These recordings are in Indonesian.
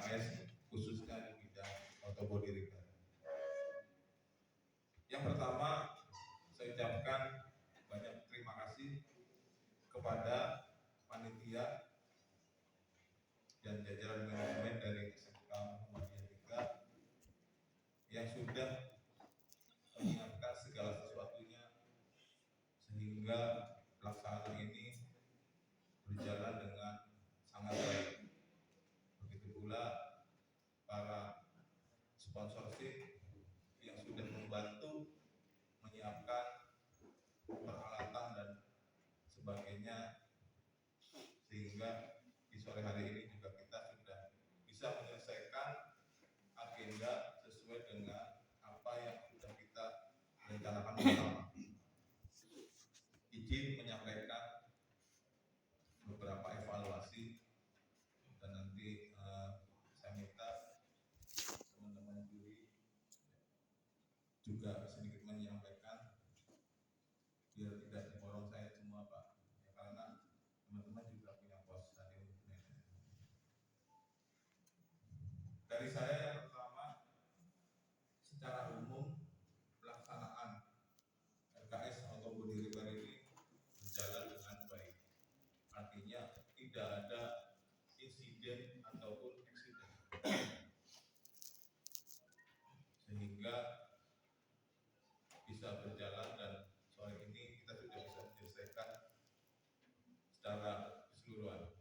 LKS khususnya di bidang auto body repair. Yang pertama, saya ucapkan banyak terima kasih kepada panitia dan jajaran manajemen dari SMK Muhammadiyah 3 yang sudah menyiapkan segala sesuatunya sehingga pelaksanaan ini berjalan dengan sangat baik. Begitu pula para sponsorship yang sudah membantu menyiapkan peralatan dan sebagainya, sehingga di sore hari ini juga kita sudah bisa menyelesaikan agenda sesuai dengan apa yang sudah kita rencanakan bersama. Izin menyampaikan beberapa evaluasi dan nanti saya minta teman-teman juri juga sedikit menyampaikan biar tidak diborong saya semua, Pak, ya, karena teman-teman juga punya pos stadion. Dari saya yang pertama, secara umum pelaksanaan LKS auto body repair ini berjalan dengan baik. Artinya tidak ada insiden ataupun eksiden, sehingga bisa berjalan dan sore ini kita sudah bisa menyelesaikan secara keseluruhan.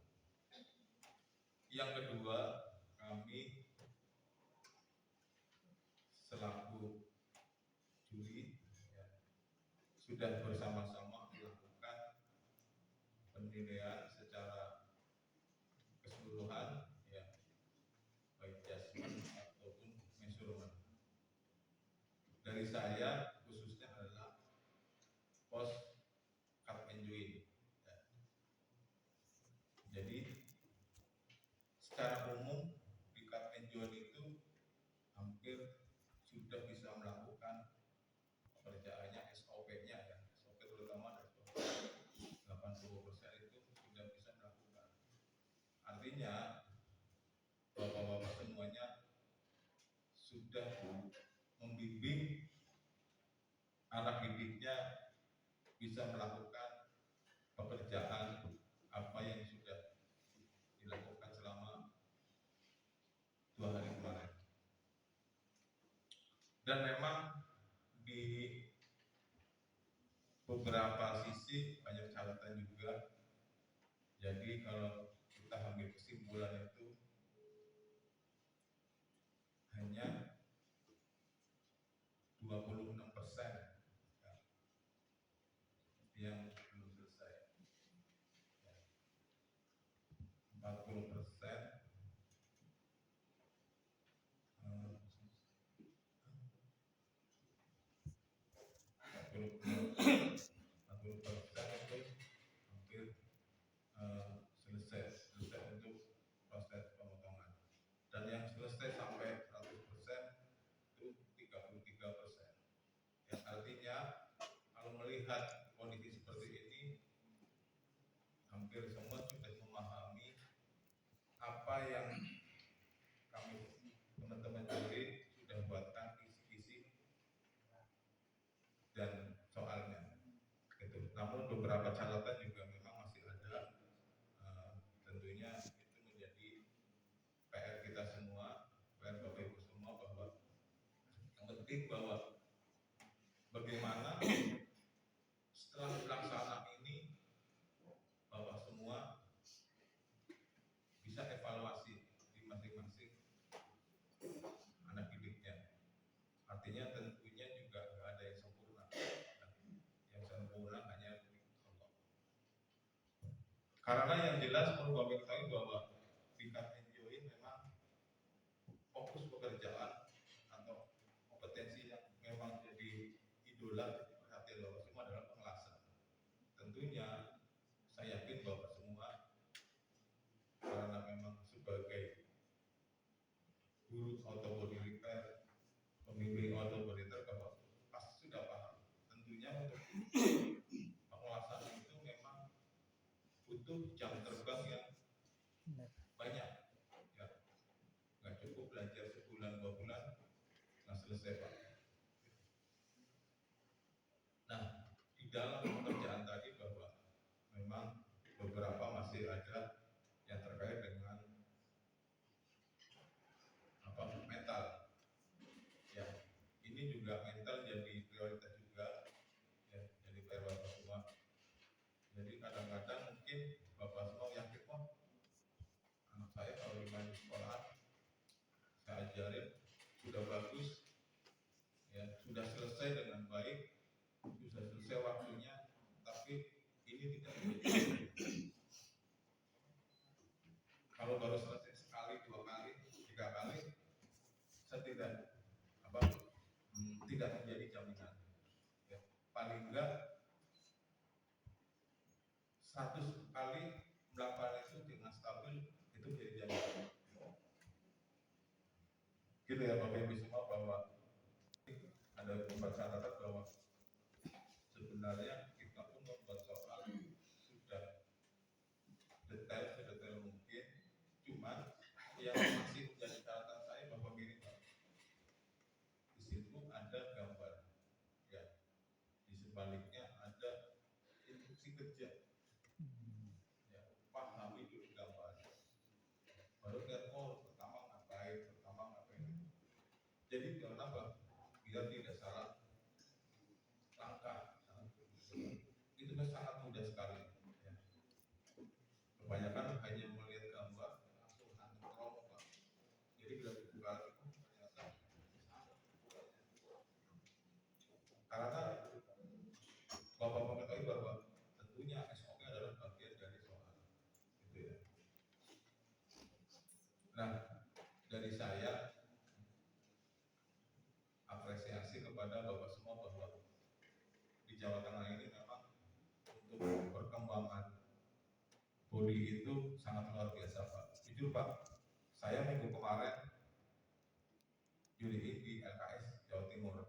Yang kedua, kami selaku juri ya, sudah bersama-sama melakukan penilaian secara keseluruhan, ya, baik judgment ataupun measurement. Dari saya khususnya adalah pos cut and join. Ya. Jadi secara umum di cut and join itu hampir sudah bisa melakukan pekerjaannya, SOP-nya ya, SOP terutama SOP 80% itu sudah bisa melakukan. Artinya bapak-bapak semuanya sudah membimbing anak didiknya bisa melakukan pekerjaan apa yang sudah dilakukan selama 2 hari kemarin. Dan memang di beberapa sisi banyak catatan juga. Jadi kalau kita ambil kesimpulan itu hanya 26% ya, yang belum selesai. 40% itu hampir selesai untuk proses pemotongan, dan yang selesai sampai 100% itu 33%. Yang artinya kalau melihat kondisi seperti ini, hampir semua sudah memahami apa yang kami teman-teman juri sudah buatkan kisi-kisi dan soalnya gitu. Namun beberapa catatan juga memang masih ada. Tentunya itu menjadi PR kita semua, PR Bapak Ibu semua, bahwa yang penting bahwa bagaimana setelah pelaksanaan ini Bapak semua bisa evaluasi di masing-masing anak didiknya. Artinya tentunya juga nggak ada yang sempurna. Yang sempurna hanya Allah. Karena yang jelas perlu Bapak ketahui bahwa tingkat NGO memang fokus pekerjaan atau kompetensi yang memang jadi idola, jadi perhatian Bapak semua adalah pengelasan. Tentunya saya yakin Bapak semua karena memang sebagai guru auto body repair, pembimbing auto body repair, Bapak pasti sudah paham. Tentunya untuk pengelasan itu memang butuh jam terbang yang banyak ya. selesai Pak. Nah, di dalam pekerjaan tadi bahwa memang beberapa masih ada yang terkait dengan mental. Ya, ini juga mental jadi prioritas juga, ya, jadi PR Bapak semua. Jadi kadang-kadang mungkin Bapak semua yakin kok anak saya kalau main di sekolah saya ajarin sudah bagus, ya, sudah selesai dengan baik, sudah selesai waktunya, tapi ini tidak menjadi. Kalau baru selesai sekali, 2 kali, 3 kali, saya tidak menjadi jaminan. Ya, paling enggak 100 kali melakukan itu dengan stabil, itu menjadi jaminan. Gitu ya Bapak Ibu semua, bahwa ada beberapa catatan bahwa sebenarnya kita pun membuat soal sudah sedetail mungkin, cuman yang masih menjadi catatan saya bahwa gini Pak, di situ ada gambar, ya, di sebaliknya ada instruksi kerja, ya, pahami dulu gambar, baru lihat pertama ngapain. Jadi kenapa? Biar tidak salah langkah. Itu sangat mudah sekali. Ya. Kebanyakan hanya melihat gambar langsung hantam Pak. Jadi bila dibuka itu ternyata karena Bapak mengetahui bahwa tentunya SOP adalah bagian dari soal. Gitu ya. Nah, dari saya apresiasi kepada Bapak semua bahwa di Jawa Tengah ini memang untuk perkembangan bodi itu sangat luar biasa Pak. Jujur Pak, saya minggu kemarin juri di LKS Jawa Timur.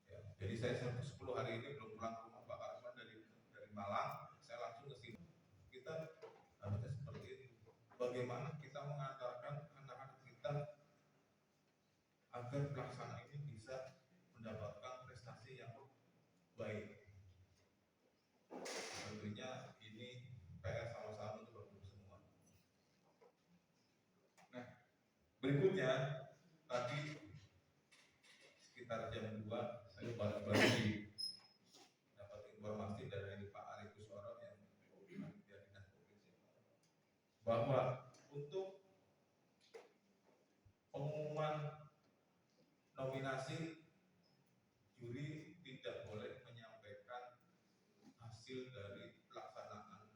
Ya, jadi saya 10 hari ini belum pulang ke rumah Pak, karena dari Malang saya langsung ke sini. Kita harusnya seperti itu. Bagaimana kita mengantarkan anak-anak kita agar pelaksana ini bisa mendapatkan prestasi yang baik. Tentunya ini PR sama-sama untuk berguru semua. Nah, berikutnya tadi sekitar jam 2 saya baru dapat informasi dari Pak Ari Kusworo yang Panitia Dinas Provinsi bahwa untuk pengumuman nominasi juri tidak boleh menyampaikan hasil dari pelaksanaan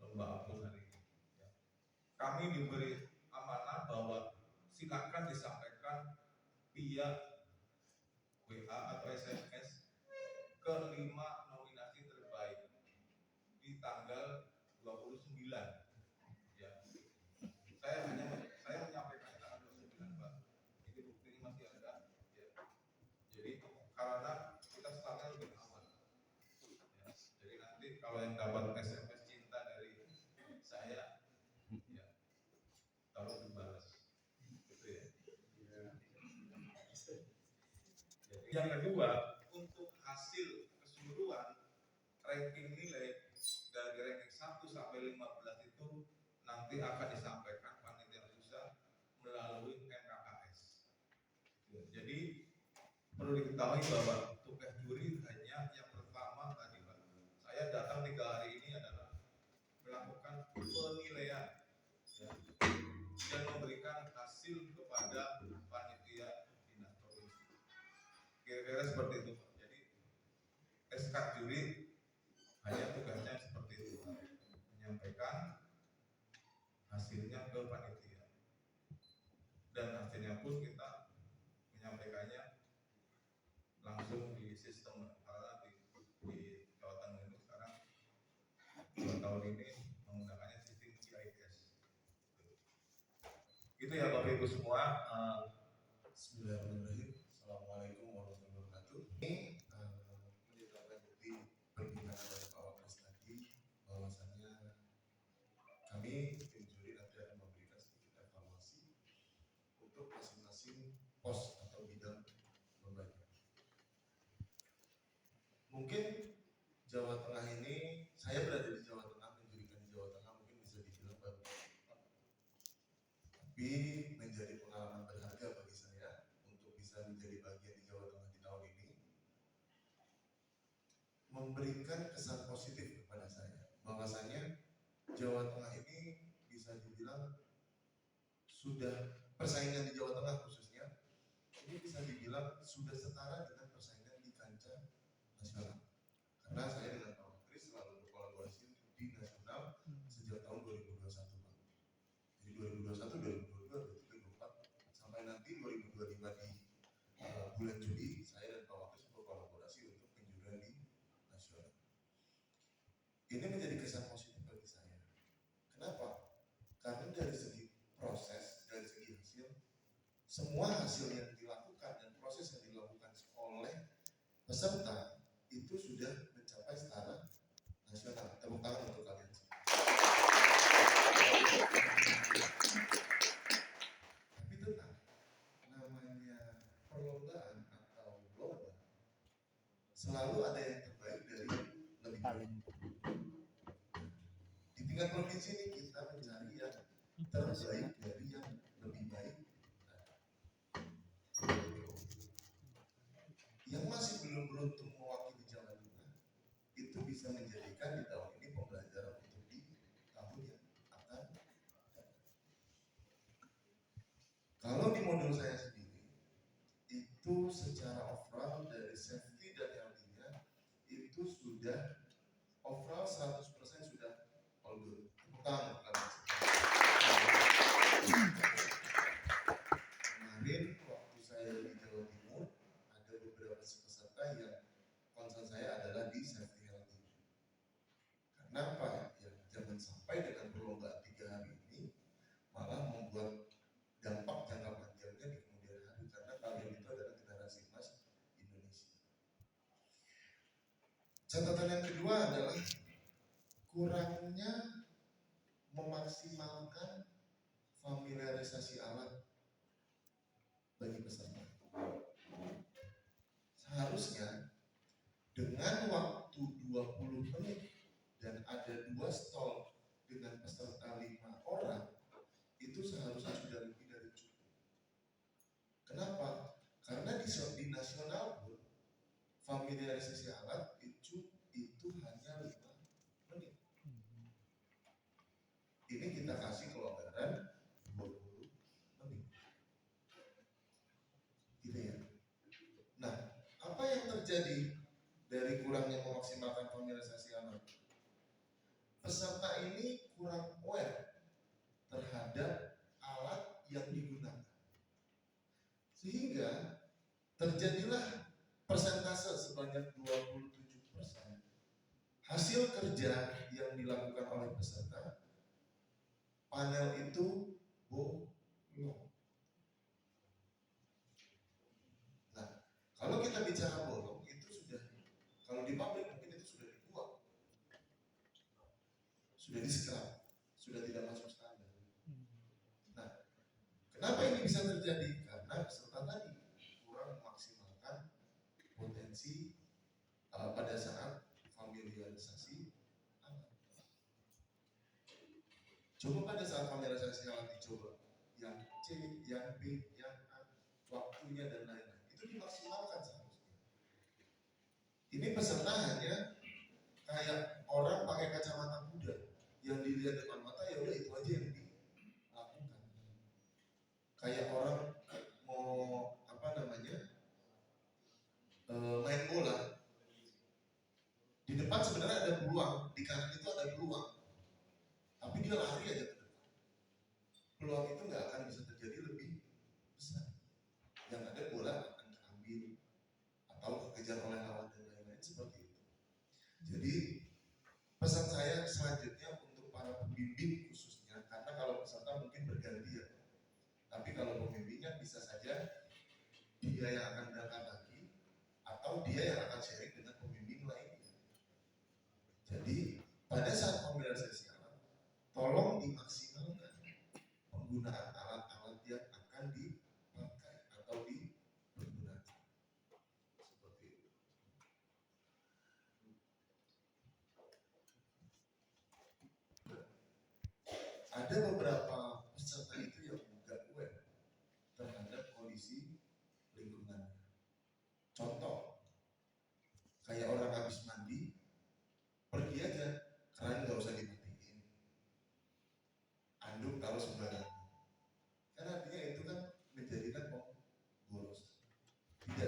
lomba apung hari ini. Ya. Kami diberi amanah bahwa silakan disampaikan via WA atau SMS ke 5 nominasi terbaik di tanggal 29. Ya. Saya menyampaikan tanggal 29 Pak. Ini buktinya masih ada. Ya. Jadi karena kita startnya lebih aman. Ya. Jadi nanti kalau yang dapat SMS cinta dari saya, ya, tolong dibalas. Gitu ya. Jadi, yang kedua, untuk hasil keseluruhan ranking nilai dari ranking 1 sampai 15 itu nanti akan disampaikan panitia pusat melalui MKKS. Jadi perlu diketahui bahwa tugas juri hanya yang pertama tadi Pak. Saya datang 3 hari ini adalah melakukan penilaian, ya, dan memberikan hasil kepada panitia dinas provinsi. Kira-kira seperti itu Pak. Jadi SK juri hanya tugasnya seperti itu, menyampaikan hasilnya ke panitia, dan hasilnya pun kita menyampaikannya langsung di sistem, karena di Jawa Tengah itu sekarang 2 tahun ini menggunakannya sistem GIS. Itu ya Bapak Ibu semua. Bismillahirrahmanirrahim. Assalamualaikum warahmatullahi wabarakatuh. Ini menindaklanjuti perbincangan dari Pak Wapres tadi, bahwasannya kami tim juri nanti akan memberikan sedikit evaluasi untuk masing-masing pos atau atau bidang lembaga. Mungkin Jawa Tengah ini, saya berada di Jawa Tengah, mendirikan di Jawa Tengah mungkin bisa dibilang baru, tapi menjadi pengalaman berharga bagi saya untuk bisa menjadi bagian di Jawa Tengah di tahun ini, memberikan kesan positif kepada saya bahwasanya Jawa Tengah ini bisa dibilang sudah persaingan di Jawa Tengah khususnya ini bisa dibilang sudah setara dengan persaingan di kancah nasional. Karena saya dengan Pak Menteri selalu berkolaborasi di nasional sejak tahun 2021 Pak. Jadi 2021, 2022, 2023, 2024 sampai nanti 2025 di bulan Juli saya dan Pak Wakil berkolaborasi untuk penjualan di nasional. Ini menjadi kesan positif bagi saya. Kenapa? Karena dari segi proses, dari segi hasil, semua hasil yang dilakukan dan proses yang dilakukan oleh peserta itu sudah mencapai setara nasional. Tepuk tangan untuk kalian. Tapi tenang, namanya perlombaan atau lomba selalu ada yang terbaik dari yang lebih baik. Di tingkat provinsi ini kita mencari yang terbaik dari yang lebih baik. Yang masih belum beruntung mewakili Jawa Tengah itu bisa menjadikan di tahun ini pembelajaran untuk di tahun yang akan datang. Kalau di modul saya sendiri itu secara overall dari safety dan healthy-nya itu sudah overall 100% sudah all good. Kemarin waktu saya di Jawa Timur ada beberapa peserta yang concern saya adalah di safety healthy. Kenapa? Ya, jangan sampai dengan perlombaan 3 hari ini malah membuat dampak jangka panjangnya di kemudian hari, karena kalian itu adalah generasi emas Indonesia. Catatan yang kedua adalah kurangnya memaksimalkan familiarisasi alat bagi peserta. Seharusnya dengan waktu 20 menit dan ada 2 stall dengan peserta 5 orang itu seharusnya sudah lebih dari cukup. Kenapa? Karena di nasional pun familiarisasi alat itu hanya 5 menit. Ini kita kasih kelonggaran 20 menit. Gitu ya. Nah, apa yang terjadi dari kurangnya memaksimalkan familiarisasi alat? Peserta ini kurang aware terhadap alat yang digunakan. Sehingga terjadilah persentase sebanyak 27% hasil kerja yang dilakukan oleh peserta panel itu bolong. Nah, kalau kita bicara bolong itu sudah, kalau di pabrik mungkin itu sudah dibuang, sudah di-scrap, sudah tidak masuk standar. Nah, kenapa ini bisa terjadi? Karena peserta tadi kurang memaksimalkan potensi pada saat familiarisasi alat. Coba pada saat familiarisasi alat dicoba, yang C, yang B, yang A, waktunya dan lain-lain itu dimaksimalkan seharusnya. Ini peserta hanya kayak orang pakai kacamata kuda yang dilihat depan mata, ya udah itu aja yang dilakukan. Kayak orang mau main bola, di depan sebenarnya ada peluang, di kanan itu ada peluang, tapi dia lari aja ke depan. Peluang itu nggak akan bisa terjadi lebih besar. Yang ada bola akan terambil atau kekejar oleh lawan dan lain-lain seperti itu. Jadi pesan saya selanjutnya untuk para pembimbing khususnya, karena kalau peserta mungkin berganti ya, tapi kalau pembimbingnya bisa saja dia yang akan berangkat lagi atau dia yang akan sharing dengan pembimbing lainnya. Jadi pada saat familiarisasi alat, tolong dimaksimalkan penggunaan alat-alat yang akan dipakai atau dipergunakan.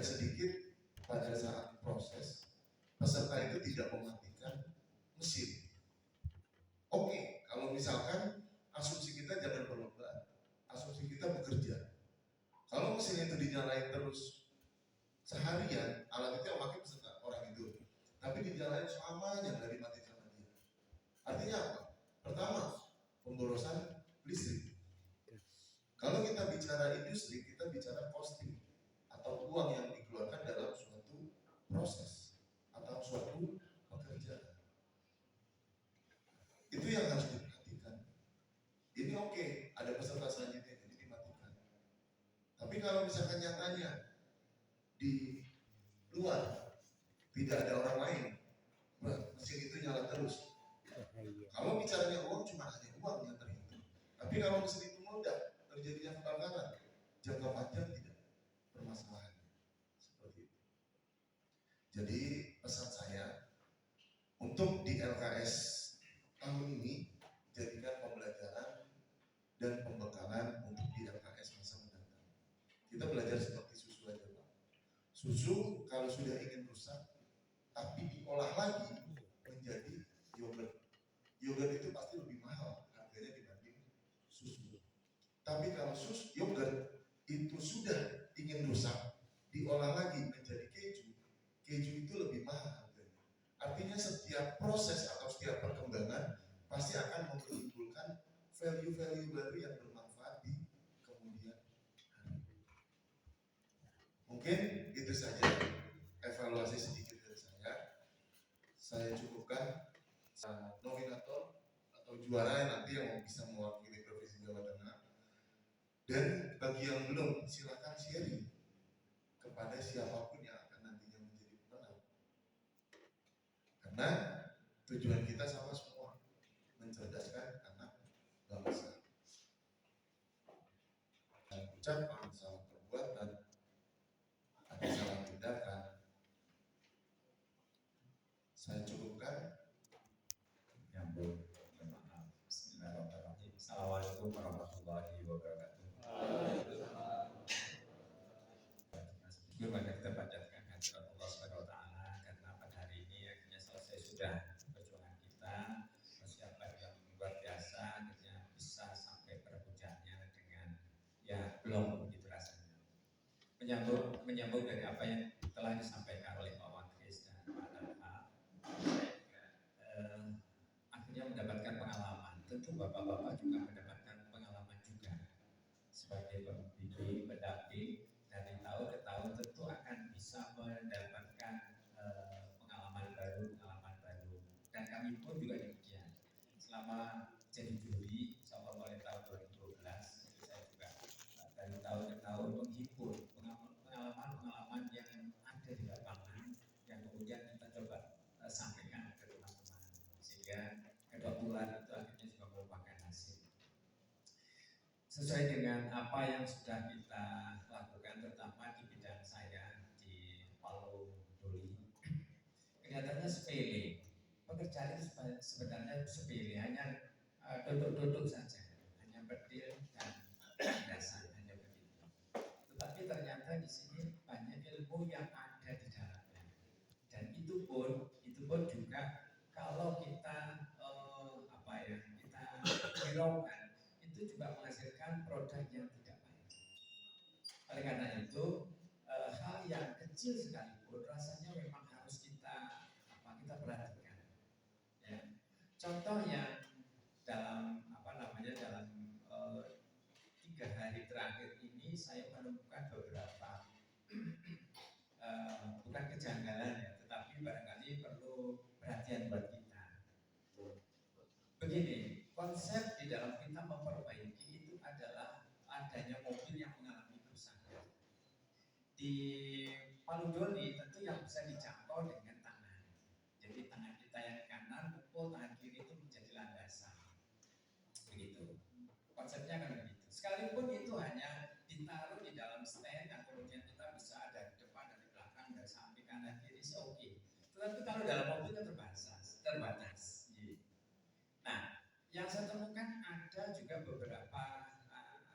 sedikit pada saat proses peserta itu tidak mematikan mesin. Oke, kalau misalkan asumsi kita jangan berlomba, asumsi kita bekerja. Kalau mesin itu dinyalain terus seharian, alat itu yang pakai peserta orang itu, tapi dinyalain selamanya nggak dimatiin sama dia. Artinya apa? Pertama, pemborosan listrik. Kalau kita bicara industri, kita bicara costing atau uang yang dikeluarkan dalam suatu proses atau suatu pekerjaan. Itu yang harus diperhatikan. Ini oke, ada peserta selanjutnya jadi dimatikan. Tapi kalau misalkan nyatanya di luar tidak ada orang lain, mesin itu nyala terus. Kalau bicaranya uang, cuma hanya uang yang terhitung. Tapi kalau mesin itu meledak, terjadinya kebakaran, jangka panjang tidak permasalahan. Seperti itu. Jadi pesan saya untuk di LKS tahun ini jadikan pembelajaran dan pembekalan untuk di LKS masa mendatang. Kita belajar seperti susu aja, Pak. Susu kalau sudah ingin rusak, tapi diolah lagi menjadi yogurt. Yogurt itu pasti lebih mahal harganya dibanding susu. Tapi kalau yogurt itu sudah ingin rusak, diolah lagi menjadi keju, keju itu lebih mahal harganya. Artinya setiap proses atau setiap perkembangan pasti akan menimbulkan value-value baru yang bermanfaat di kemudian hari. Mungkin itu saja evaluasi sedikit dari saya. Saya cukupkan. Nominator atau juara nanti yang bisa mewakili Provinsi Jawa Tengah. Dan bagi yang belum, silakan sharing kepada siapapun yang akan nantinya menjadi pemenang. Karena tujuan kita sama semua, mencerdaskan anak bangsa. Dan ucapan, salah perbuatan, ada salah tindakan. Saya cukupkan. Bismillahirrahmanirrahim. Assalamualaikum warahmatullahi wabarakatuh. Syukur pada kita panjatkan kehadirat Allah Subhanahu wa taala karena pada hari ini akhirnya selesai sudah perjuangan kita, persiapan yang luar biasa, akhirnya bisa sampai pada puncaknya dengan ya belum begitu rasanya. Menyambung dari apa yang telah disampaikan oleh Pak Wakris dan Pak Dalha, akhirnya mendapatkan pengalaman. Tentu bapak-bapak juga mendapatkan pengalaman juga sebagai pembimbing, pendamping, dari tahun ke tahun tentu akan bisa mendapatkan pengalaman baru. Dan kami pun juga demikian. Selama jadi juri, insya Allah mulai tahun 2012, saya juga dari tahun ke tahun menghibur pengalaman yang ada di lapangan, yang kemudian kita coba sampaikan ke teman-teman, sehingga kebetulan itu akhirnya juga merupakan hasil sesuai dengan apa yang sudah kita lakukan, terutama di bidang saya di Palu Doli. Kelihatannya sepele, pekerjaan itu sebenarnya sepele, hanya duduk-duduk saja, hanya berdil dan dasar, hanya begitu. Tetapi ternyata di sini banyak ilmu yang ada di dalamnya, dan itu pun juga kalau kita kita hiraukan, itu juga menghasilkan produk yang tidak baik. Oleh karena itu hal yang kecil sekalipun rasanya memang harus kita perhatikan. Ya. Contoh yang dalam dalam 3 hari terakhir ini saya menemukan beberapa bukan kejanggalan ya, tetapi barangkali perlu perhatian buat kita. Begini, konsep di dalam kita memperbaiki itu adalah adanya mobil yang mengalami kerusakan. Di Palu Doli tentu yang bisa dijangkau dengan tangan. Jadi tangan kita yang kanan pukul tangan kiri itu menjadi landasan. Begitu. Konsepnya kan begitu. Sekalipun itu hanya ditaruh di dalam stand yang kemudian kita bisa dari depan, dari belakang, dari samping, kanan, kiri, oke. Tetapi kalau dalam mobil kan terbatas. Nah, yang saya temukan ada juga beberapa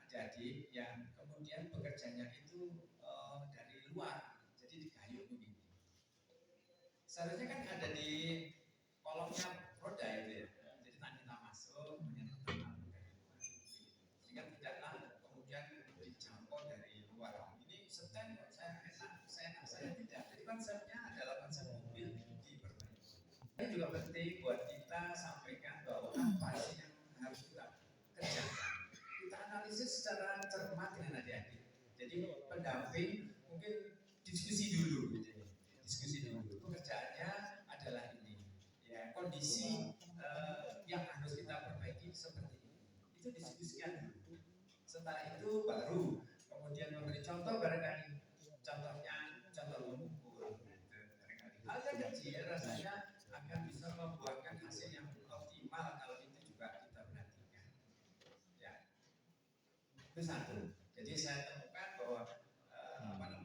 adik-adik yang kemudian bekerjanya itu dari luar. Jadi radio begini. Seharusnya kan ada di kolomnya roda itu ya. Jadi nanti kita masuk, kemudian kita masuk dari luar. Sehingga tidaklah kemudian dijangkau dari luar. Ini setel kok saya enak, saya tidak. Jadi konsepnya adalah konsep mobil diperbaiki. Ini juga penting buat kita sampaikan bahwa apa sih yang harus kita kerjakan. Kita analisis secara cermat dengan adik-adik. Jadi pendamping mungkin diskusi dulu gitu ya. Diskusi dulu. Pekerjaannya adalah ini. Ya, kondisi yang harus kita perbaiki seperti ini. Itu diskusikan dulu. Setelah itu baru kemudian memberi contoh barangkali. Contohnya contoh mengukur. Barangkali hal yang kecil rasanya akan bisa membuahkan hasil yang optimal kalau itu juga kita perhatikan. Ya, itu satu. Jadi saya temukan bahwa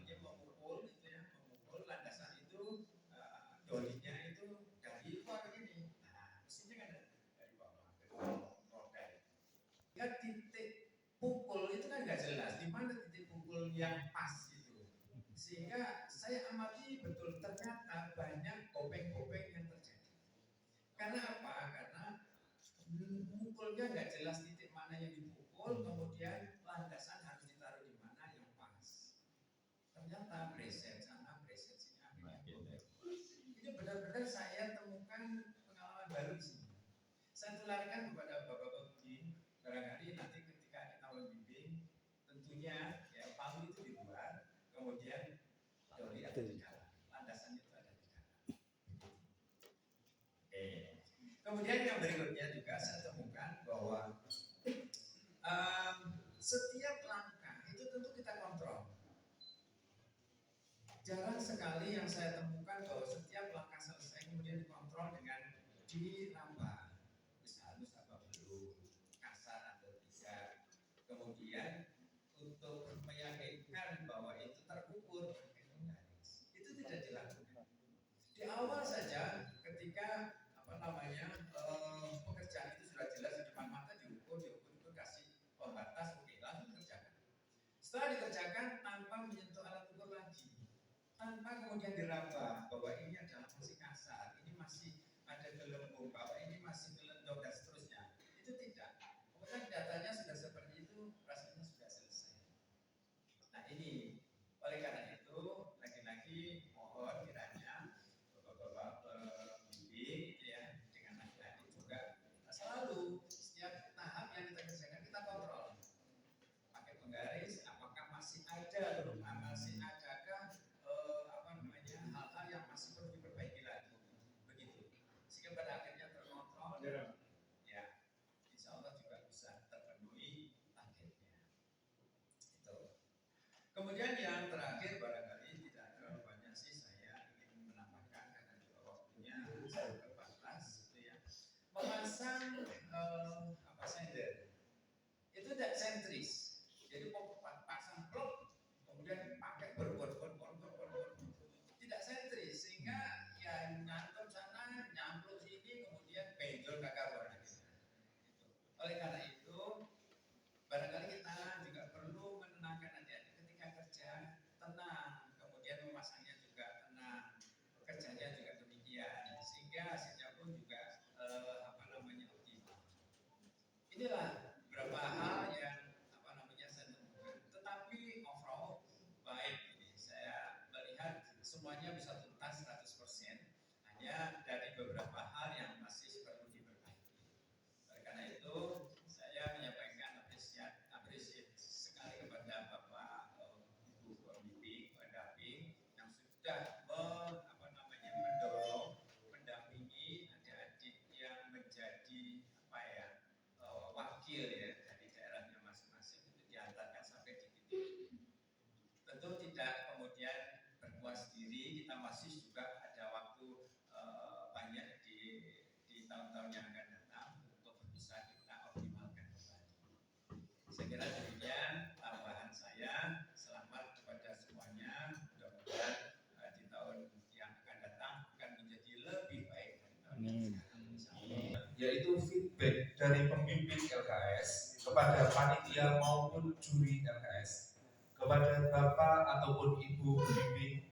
memukul itu ya, memukul landasan itu dolinya itu dari luar ini. Nah, mestinya kan dari bawah ke roda. Ya, titik pukul itu kan nggak jelas di mana titik pukul yang pas itu. Sehingga saya amati betul ternyata banyak kopeng-kopeng yang terjadi. Karena apa? Karena mukulnya nggak jelas titik mana yang dipukul, kemudian landasan harus ditaruh di mana yang pas. Ternyata preset sana, preset sini, akhirnya ini benar-benar saya temukan pengalaman baru di sini. Saya tularkan kepada bapak-bapak begini, barangkali nanti ketika kita membimbing, tentunya ya palu itu di luar, kemudian doli ada di dalam, landasan itu ada di dalam. Kemudian yang berikutnya juga saya temukan bahwa setiap langkah itu tentu kita kontrol. Jarang sekali yang saya temukan bahwa setiap langkah selesai kemudian dikontrol dengan diraba, halus apa belum, kasar atau tidak. Kemudian untuk meyakinkan bahwa itu terukur, itu tidak dilakukan. Di awal saja ketika pekerjaan itu sudah jelas di depan mata, diukur kasih pembatas, oke, langsung kerjakan. Setelah dikerjakan tanpa menyentuh alat ukur lagi, tanpa kemudian diraba bahwa ini adalah masih kasar, ini masih ada gelembung, bahwa ini masih gelendong dan seterusnya. Itu tidak. Pokoknya datanya sudah seperti itu, rasanya sudah selesai. Nah ini, oleh karena itu lagi-lagi mohon kiranya bapak-bapak pembimbing ya dengan adik-adik juga selalu setiap tahap yang kita kerjakan kita kontrol. Pakai penggaris, apakah masih ada belum, masih adakah hal-hal yang masih perlu diperbaiki lagi, begitu. Sehingga pada akhirnya terkontrol, ya, insya Allah juga bisa terpenuhi targetnya. Itu. Kemudian yang terakhir barangkali tidak terlalu banyak sih saya ingin menambahkan karena juga waktunya sangat terbatas, gitu ya. Memasang sender itu tidak sentris. Jadi pasang blok kemudian pakai tidak sentris sehingga ya nyantum sana nyamplung sini kemudian benjol ke kawan. Oleh karena itu barangkali kita juga perlu menenangkan adik-adik ketika kerja, tenang, kemudian memasangnya juga tenang, kerjanya juga demikian sehingga hasilnya pun juga optimal. Inilah beberapa hal yang saya temukan. Tetapi overall baik ini saya melihat semuanya bisa tuntas 100%. Hanya dari beberapa hal yang masih perlu diperbaiki. Oleh karena itu saya menyampaikan apresiasi sekali kepada Bapak Ibu pembimbing, pendamping yang sudah mendorong, mendampingi adik-adik yang menjadi wakil ya dari daerahnya masing-masing itu diantarkan sampai di titik. Tentu tidak kemudian berpuas diri, kita masih juga ada waktu banyak di tahun-tahun yang akan datang untuk bisa kita optimalkan kembali. Saya kira demikian tambahan saya. Selamat kepada semuanya. Mudah-mudahan di tahun yang akan datang akan menjadi lebih baik dari tahun ini. Yaitu feedback dari pemimpin LKS kepada panitia maupun juri LKS, kepada Bapak ataupun Ibu pembimbing